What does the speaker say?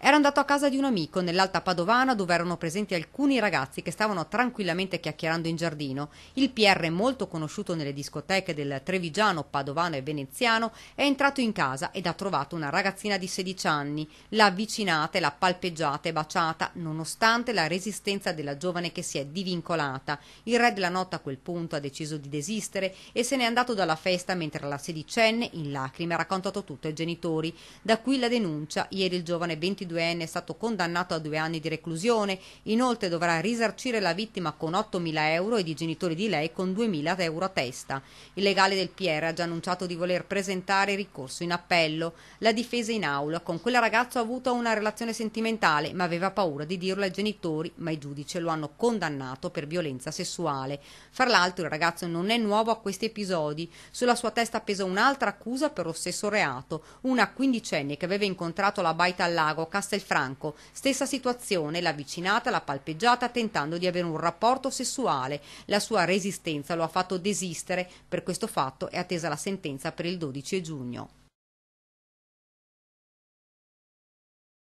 Era andato a casa di un amico nell'Alta Padovana dove erano presenti alcuni ragazzi che stavano tranquillamente chiacchierando in giardino. Il PR, molto conosciuto nelle discoteche del trevigiano, padovano e veneziano, è entrato in casa ed ha trovato una ragazzina di 16 anni. L'ha avvicinata e l'ha palpeggiata e baciata, nonostante la resistenza della giovane che si è divincolata. Il re della notte a quel punto ha deciso di desistere e se n'è andato dalla festa mentre la sedicenne, in lacrime, ha raccontato tutto ai genitori. Da qui la denuncia. Ieri il giovane 22enne è stato condannato a 2 anni di reclusione, inoltre dovrà risarcire la vittima con 8.000 euro ed i genitori di lei con 2.000 euro a testa. Il legale del PR ha già annunciato di voler presentare ricorso in appello. La difesa in aula: con quella ragazza ha avuto una relazione sentimentale, ma aveva paura di dirlo ai genitori, ma i giudici lo hanno condannato per violenza sessuale. Fra l'altro il ragazzo non è nuovo a questi episodi, sulla sua testa pesa un'altra accusa per lo stesso reato, una quindicenne che aveva incontrato la baita al lago a Castelfranco, stessa situazione, l'ha avvicinata, l'ha palpeggiata tentando di avere un rapporto sessuale. La sua resistenza lo ha fatto desistere, per questo fatto è attesa la sentenza per il 12 giugno.